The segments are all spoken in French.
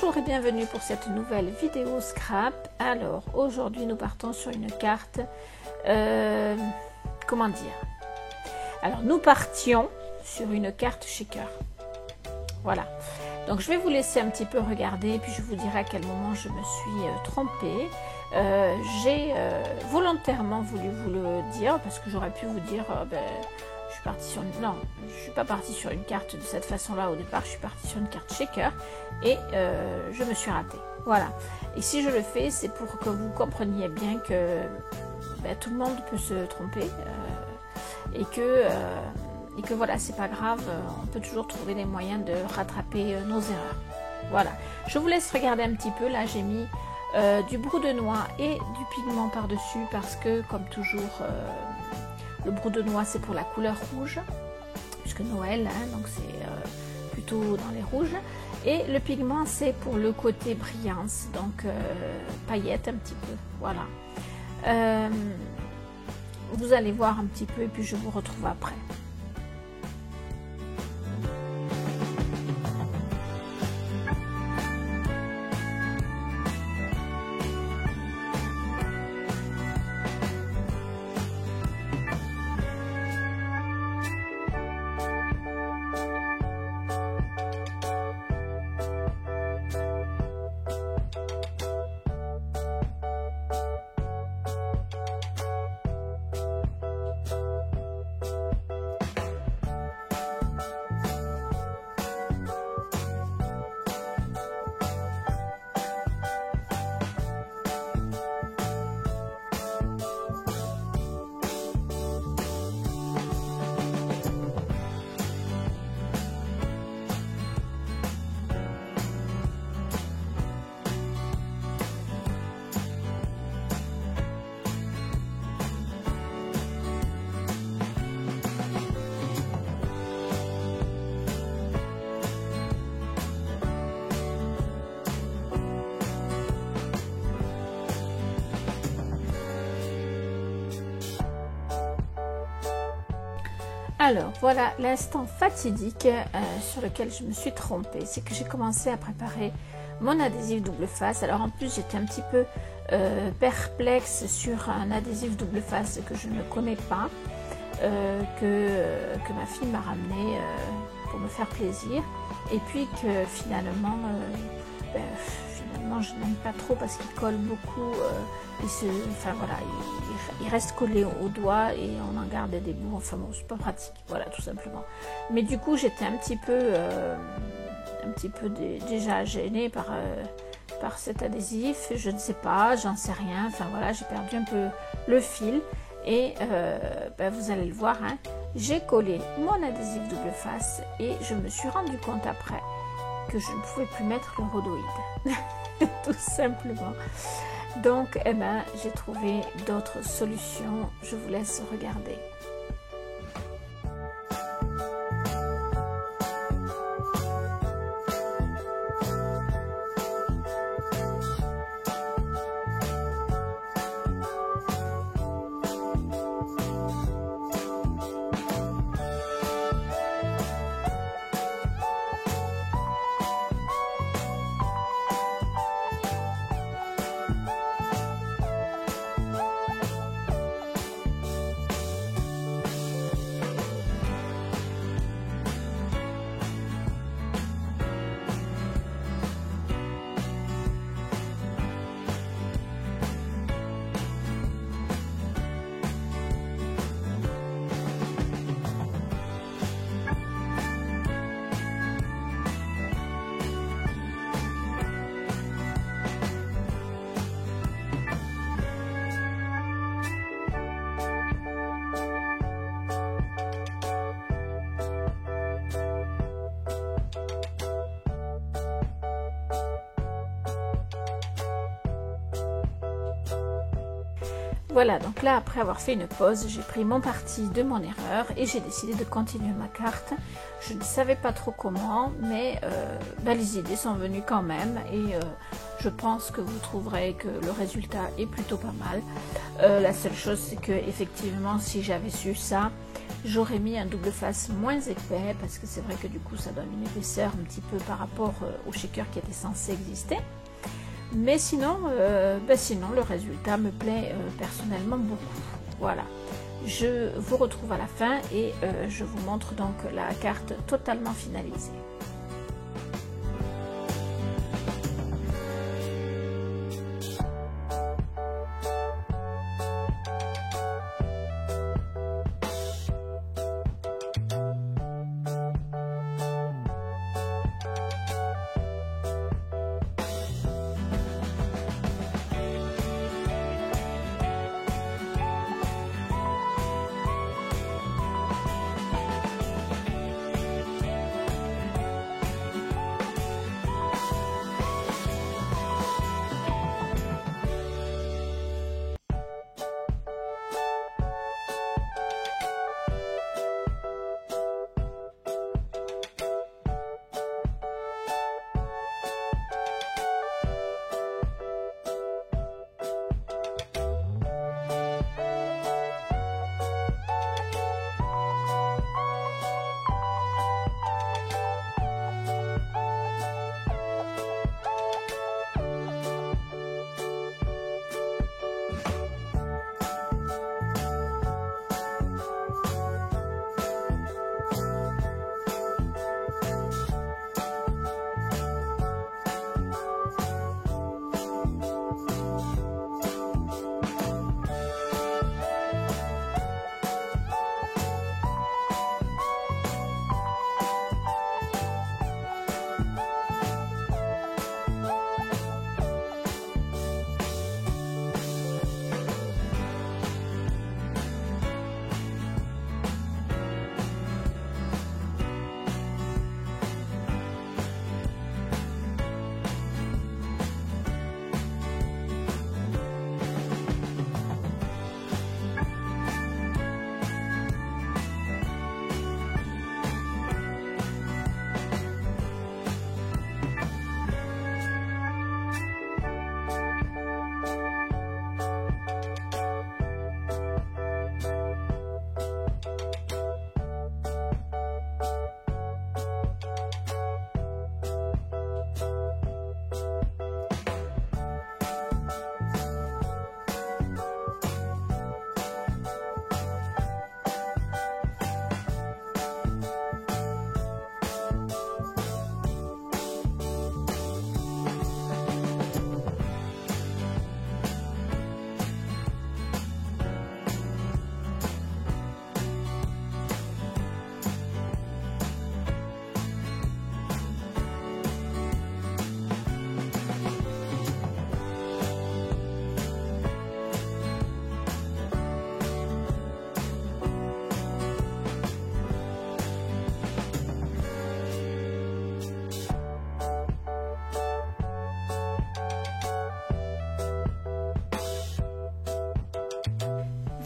Bonjour et bienvenue pour cette nouvelle vidéo scrap. Alors aujourd'hui nous partons sur une carte, comment dire, alors nous partions sur une carte shaker. Voilà, donc je vais vous laisser un petit peu regarder puis je vous dirai à quel moment je me suis trompée. J'ai volontairement voulu vous le dire parce que j'aurais pu vous dire je suis partie sur une... Non, je suis pas partie sur une carte de cette façon-là au départ, je suis partie sur une carte shaker et je me suis ratée. Voilà. Et si je le fais, c'est pour que vous compreniez bien que tout le monde peut se tromper et que voilà, c'est pas grave, on peut toujours trouver des moyens de rattraper nos erreurs. Voilà. Je vous laisse regarder un petit peu. Là, j'ai mis du brou de noix et du pigment par-dessus parce que, comme toujours, le brou de noix c'est pour la couleur rouge, puisque Noël, hein, donc c'est plutôt dans les rouges. Et le pigment c'est pour le côté brillance, donc paillettes un petit peu. Voilà. Vous allez voir un petit peu et puis je vous retrouve après. Alors voilà l'instant fatidique sur lequel je me suis trompée, c'est que j'ai commencé à préparer mon adhésif double face. Alors en plus j'étais un petit peu perplexe sur un adhésif double face que je ne connais pas, que ma fille m'a ramené pour me faire plaisir et puis que finalement je n'aime pas trop parce qu'il colle beaucoup, il reste collé au doigt et on en garde des bouts, enfin bon c'est pas pratique, voilà tout simplement. Mais du coup j'étais un petit peu déjà gênée par cet adhésif, je ne sais pas, j'en sais rien, enfin voilà j'ai perdu un peu le fil et vous allez le voir, hein, j'ai collé mon adhésif double face et je me suis rendu compte après que je ne pouvais plus mettre le rhodoïde. Tout simplement. Donc, j'ai trouvé d'autres solutions. Je vous laisse regarder. Voilà, donc là, après avoir fait une pause, j'ai pris mon parti de mon erreur et j'ai décidé de continuer ma carte. Je ne savais pas trop comment, mais les idées sont venues quand même et je pense que vous trouverez que le résultat est plutôt pas mal. La seule chose, c'est que effectivement, si j'avais su ça, j'aurais mis un double face moins épais parce que c'est vrai que du coup, ça donne une épaisseur un petit peu par rapport au shaker qui était censé exister. Mais sinon, sinon le résultat me plaît personnellement beaucoup. Voilà, je vous retrouve à la fin et je vous montre donc la carte totalement finalisée.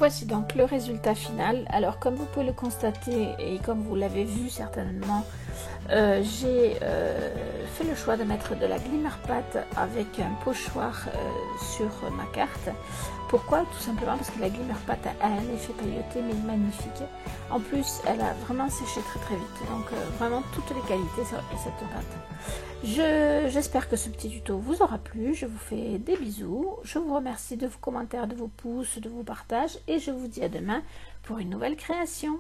Voici donc le résultat final. Alors comme vous pouvez le constater et comme vous l'avez vu certainement, j'ai fait le choix de mettre de la glimmer pat avec un pochoir sur ma carte. Pourquoi? Tout simplement parce que la glimmer pat a un effet pailleté mais magnifique. En plus, elle a vraiment séché très très vite. Donc vraiment toutes les qualités sur cette pâte. J'espère que ce petit tuto vous aura plu. Je vous fais des bisous. Je vous remercie de vos commentaires, de vos pouces, de vos partages et je vous dis à demain pour une nouvelle création.